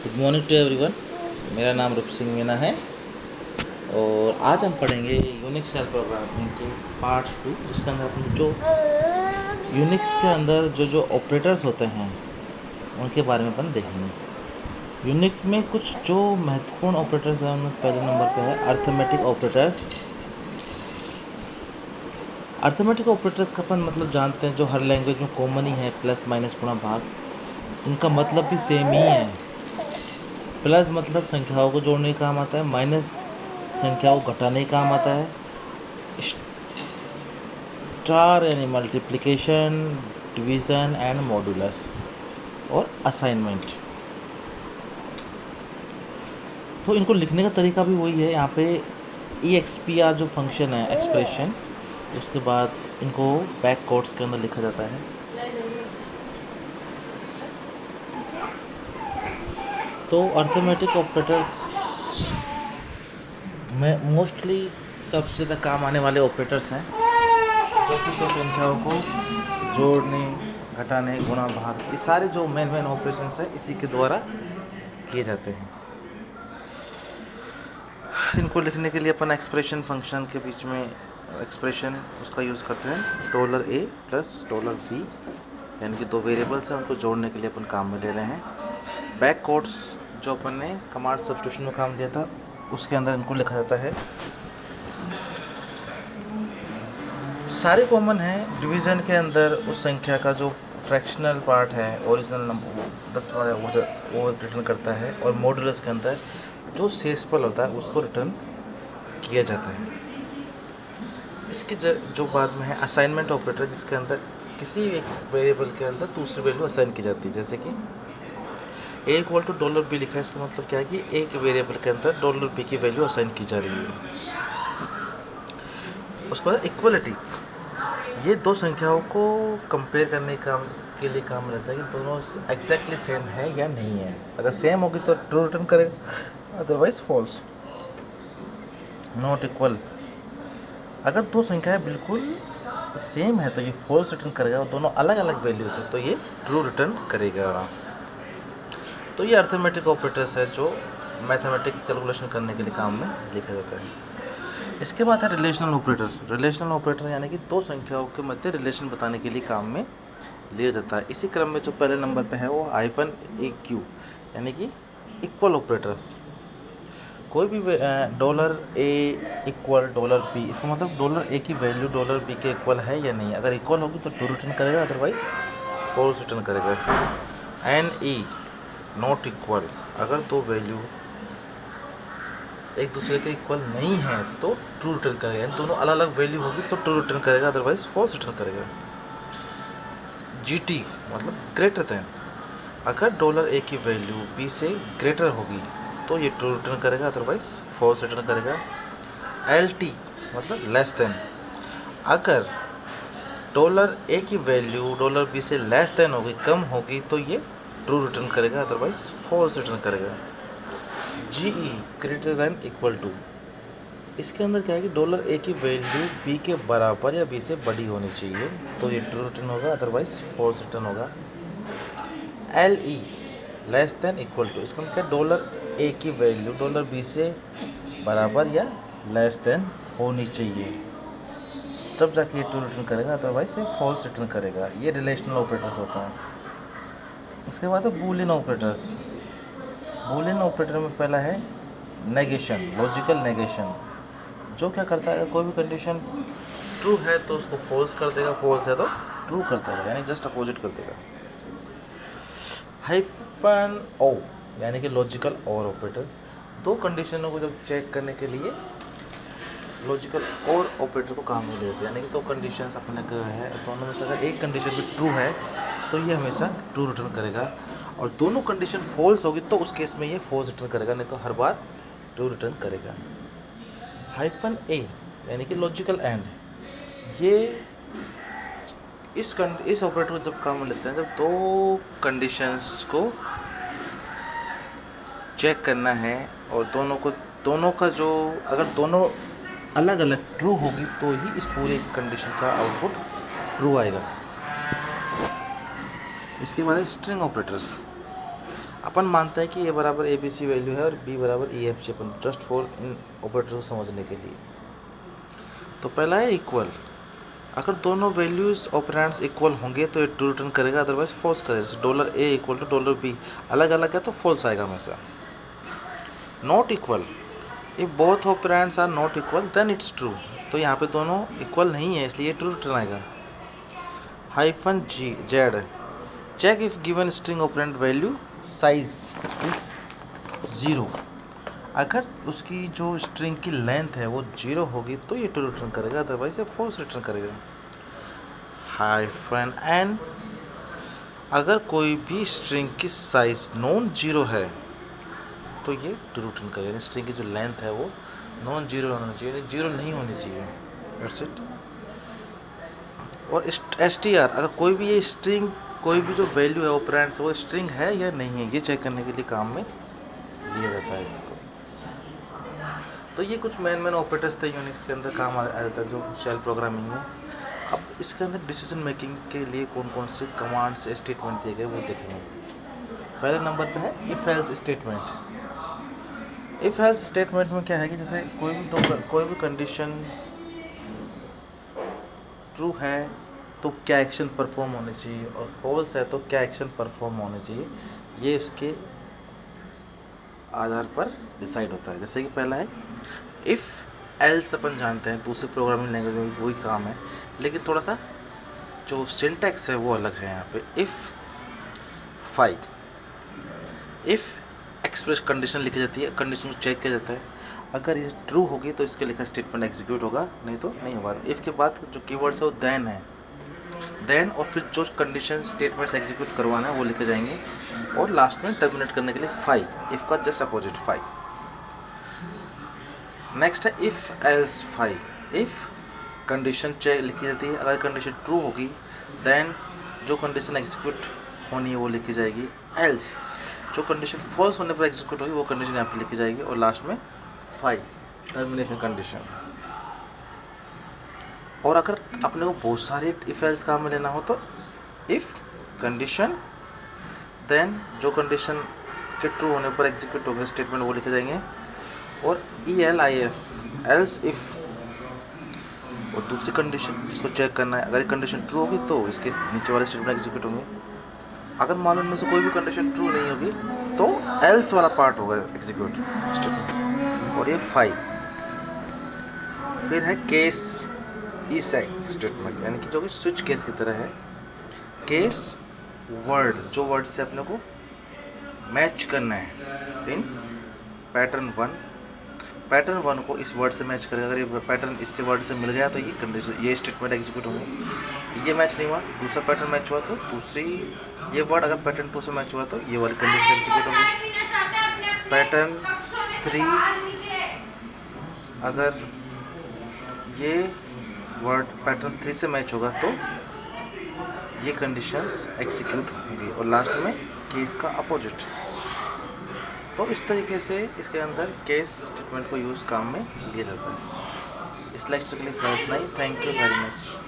Good morning to everyone. मेरा नाम रूप सिंह मीना है और आज हम पढ़ेंगे यूनिक्स सेल प्रोग्रामिंग के पार्ट 2, जिसके अंदर अपन जो यूनिक्स के अंदर जो ऑपरेटर्स होते हैं उनके बारे में अपन देखेंगे। यूनिक में कुछ जो महत्वपूर्ण ऑपरेटर्स हैं उनमें पहले नंबर पे है अर्थमेटिक ऑपरेटर्स। अर्थमेटिक ऑपरेटर्स का अपन मतलब जानते हैं, जो हर लैंग्वेज में कॉमन ही है, प्लस माइनस गुणा भाग, जिनका मतलब भी सेम ही है। प्लस मतलब संख्याओं को जोड़ने का काम आता है, माइनस संख्याओं को घटाने का काम आता है। स्टार यानी मल्टीप्लिकेशन, डिवीज़न एंड मॉडुलस और असाइनमेंट। तो इनको लिखने का तरीका भी वही है। यहाँ पे EXPR जो फंक्शन है, एक्सप्रेशन, उसके बाद इनको बैक कोट्स के अंदर लिखा जाता है। तो अर्थमेटिक ऑपरेटर्स में मोस्टली सबसे ज़्यादा काम आने वाले ऑपरेटर्स हैं, जो कि दो संख्याओं को जोड़ने, घटाने, गुणा, भाग, ये सारे जो मेन ऑपरेशंस हैं इसी के द्वारा किए जाते हैं। इनको लिखने के लिए अपन एक्सप्रेशन फंक्शन के बीच में एक्सप्रेशन उसका यूज़ करते हैं, $A प्लस $B, यानी कि दो वेरिएबल्स हैं, उनको जोड़ने के लिए अपन काम में ले रहे हैं। बैक कोड्स जो अपन ने कमांड सब्स्टिट्यूशन में काम दिया था, उसके अंदर इनको लिखा जाता है। सारे कॉमन है। डिवीज़न के अंदर उस संख्या का जो फ्रैक्शनल पार्ट है, ओरिजिनल नंबर 10 वाला वो रिटर्न करता है, और मॉडुलस के अंदर जो शेषफल होता है उसको रिटर्न किया जाता है। इसके जो बाद में है असाइनमेंट ऑपरेटर, जिसके अंदर किसी एक वेरिएबल के अंदर दूसरी वैल्यू असाइन की जाती है। जैसे कि $B लिखा है, इसका मतलब क्या है कि एक वेरिएबल के अंदर $B की वैल्यू असाइन की जा रही है। उसके बाद इक्वलिटी, ये दो संख्याओं को कंपेयर करने के लिए काम रहता है कि दोनों एग्जैक्टली सेम है या नहीं है। अगर सेम होगी तो ट्रू रिटर्न करेगा, अदरवाइज फॉल्स। नॉट इक्वल, अगर दो संख्याएं बिल्कुल सेम है तो ये फॉल्स रिटर्न करेगा, और दोनों अलग अलग वैल्यूज है तो ये ट्रू रिटर्न करेगा। तो ये अर्थमेटिक ऑपरेटर्स है जो मैथमेटिक्स कैलकुलेशन करने के लिए काम में लिखा जाता है। इसके बाद है रिलेशनल ऑपरेटर। रिलेशनल ऑपरेटर यानी कि दो संख्याओं के मध्य रिलेशन बताने के लिए काम में लिया जाता है। इसी क्रम में जो पहले नंबर पे है वो -AQ, यानी कि इक्वल ऑपरेटर्स। कोई भी $A = $B, इसका मतलब $A की वैल्यू $B के इक्वल है या नहीं। अगर इक्वल होगी तो ट्रू रिटर्न करेगा, अदरवाइज फॉल्स रिटर्न करेगा। NE नॉट इक्वल, अगर दो वैल्यू एक दूसरे के इक्वल नहीं है तो ट्रू रिटर्न करेगा, यानी दोनों अलग अलग वैल्यू होगी तो ट्रू रिटर्न करेगा, अदरवाइज फॉल्स रिटर्न करेगा। GT मतलब ग्रेटर देन, अगर $A की वैल्यू B से ग्रेटर होगी तो ये ट्रू रिटर्न करेगा, अदरवाइज फॉल्स रिटर्न करेगा। LT मतलब लेस देन, अगर $A की वैल्यू $B से लेस देन होगी, कम होगी, तो ये ट्रू रिटर्न करेगा, अदरवाइज फॉल्स रिटर्न करेगा। GE greater than equal to, इसके अंदर क्या है कि $A की वैल्यू B के बराबर या B से बड़ी होनी चाहिए तो ये ट्रू रिटर्न होगा, अदरवाइज फॉल्स रिटर्न होगा। LE less than equal to, इसका मतलब $A की वैल्यू $B से बराबर या लेस देन होनी चाहिए, तब जाके ये ट्रू रिटर्न करेगा, अदरवाइज ये फॉल्स रिटर्न करेगा। ये रिलेशनल ऑपरेटर्स होता है। इसके बाद है बूलियन ऑपरेटर्स। बूलियन ऑपरेटर में पहला है नेगेशन, लॉजिकल नेगेशन, जो क्या करता है, कोई भी कंडीशन ट्रू है तो उसको फॉल्स कर देगा, फॉल्स है तो ट्रू कर देगा, यानी जस्ट अपोजिट कर देगा। -O यानी कि लॉजिकल और ऑपरेटर, दो कंडीशनों को जब चेक करने के लिए लॉजिकल और ऑपरेटर को काम में लेते हैं, यानी कि दो कंडीशंस अपने को है, दोनों में से अगर एक कंडीशन भी ट्रू है तो ये हमेशा ट्रू रिटर्न करेगा, और दोनों कंडीशन फॉल्स होगी तो उस केस में ये फॉल्स रिटर्न करेगा, नहीं तो हर बार ट्रू रिटर्न करेगा। -A यानी कि लॉजिकल एंड, ये इस ऑपरेटर को जब काम में लेते हैं जब दो कंडीशंस को चेक करना है, और दोनों का जो अगर दोनों अलग अलग ट्रू होगी तो ही इस पूरे कंडीशन का आउटपुट ट्रू आएगा। इसके बाद स्ट्रिंग ऑपरेटर्स। अपन मानते हैं कि ए बराबर ए बी सी वैल्यू है और बी बराबर E F G, upon just for in operator को समझने के लिए। तो पहला है इक्वल, अगर दोनों वैल्यूज ऑपरेंड्स इक्वल होंगे तो ये ट्रू रिटर्न करेगा, अदरवाइज फॉल्स करेगा। जैसे dollar A equal to dollar B अलग अलग है तो फॉल्स आएगा हमेशा। Not equal, if both operands are not equal then it's true, तो यहाँ पे दोनों इक्वल नहीं है इसलिए ट्रू रिटर्न आएगा। Hyphen G Z, check if given string operand value size is 0, अगर उसकी जो स्ट्रिंग की लेंथ है वो 0 होगी तो ये ट्रू रिटर्न करेगा, अदरवाइज ये फॉल्स रिटर्न करेगा। हाइफन एन, अगर कोई भी स्ट्रिंग की साइज नॉन 0 है तो ये ट्रू रिटर्न करेगा। स्ट्रिंग की जो लेंथ है वो नॉन 0 होना चाहिए, 0 नहीं होनी चाहिए। That's it. और एस टी आर, अगर कोई भी ये स्ट्रिंग, कोई भी जो वैल्यू है ऑपरेंड्स वो स्ट्रिंग है या नहीं है, ये चेक करने के लिए काम में लिया जाता है इसको। तो ये कुछ मेन ऑपरेटर्स थे यूनिक्स के अंदर काम आ जाता है जो शेल प्रोग्रामिंग में। अब इसके अंदर डिसीजन मेकिंग के लिए कौन कौन से कमांड्स स्टेटमेंट दिए गए वो देखेंगे। पहले नंबर पे है if else statement. If else statement में क्या है कि जैसे कोई भी कंडीशन ट्रू है तो क्या एक्शन परफॉर्म होने चाहिए, और फॉल्स है तो क्या एक्शन परफॉर्म होने चाहिए, ये इसके आधार पर डिसाइड होता है। जैसे कि पहला है इफ़ एल्स, अपन जानते हैं दूसरे प्रोग्रामिंग लैंग्वेज में वही काम है, लेकिन थोड़ा सा जो सिंटैक्स है वो अलग है यहाँ पे। If five, if express condition लिखी जाती है, कंडीशन को चेक किया जाता है, अगर ये ट्रू होगी तो इसके लिखा स्टेटमेंट एग्जीक्यूट होगा, नहीं तो नहीं होगा। इफ़ के बाद जो कीवर्ड्स है वो देन है, देन और फिर जो कंडीशन स्टेटमेंट्स एग्जीक्यूट करवाना है वो लिखे जाएंगे, और लास्ट में टर्मिनेट करने के लिए फाइव, इफ़ का जस्ट अपोजिट फाइव। नेक्स्ट है if else five, if condition check लिखी जाती है, अगर कंडीशन ट्रू होगी देन जो कंडीशन एग्जीक्यूट होनी है वो लिखी जाएगी, एल्स जो कंडीशन फॉल्स होने पर एग्जीक्यूट होगी वो कंडीशन यहाँ पे लिखी जाएगी, और लास्ट में फाइव टर्मिनेशन कंडीशन। और अगर अपने को बहुत सारे इफ एल्स काम में लेना हो तो इफ़ कंडीशन देन जो कंडीशन के ट्रू होने पर एग्जीक्यूट होंगे स्टेटमेंट वो लिखे जाएंगे, और ELIF एल्स इफ़, और दूसरी कंडीशन जिसको चेक करना है, अगर कंडीशन ट्रू होगी तो इसके नीचे वाले स्टेटमेंट एग्जीक्यूट होंगे। अगर मान लो इनमें से कोई भी कंडीशन ट्रू नहीं होगी तो एल्स वाला पार्ट होगा एग्जीक्यूट स्टेटमेंट, और ये फाइव। फिर है केस ईसेट स्टेटमेंट, यानी कि जो कि स्विच केस की तरह है। केस वर्ड, जो वर्ड से अपने को मैच करना है इन पैटर्न वन, पैटर्न वन को इस वर्ड से मैच करेगा। अगर ये पैटर्न इससे वर्ड से मिल गया तो ये कंडीशन, ये स्टेटमेंट एग्जीक्यूट होंगे। ये मैच नहीं हुआ, दूसरा पैटर्न मैच हुआ तो दूसरी, ये वर्ड अगर पैटर्न टू से मैच हुआ तो ये वाली कंडीशन एग्जीक्यूट होंगी। पैटर्न थ्री, अगर ये वर्ड पैटर्न थ्री से मैच होगा तो ये कंडीशंस एग्जीक्यूट होंगी, और लास्ट में केस का अपोजिट। तो इस तरीके से इसके अंदर केस स्टेटमेंट को यूज़ काम में लिया जाता है। इस लेक्चर के लिए इतना ही। Thank you very much.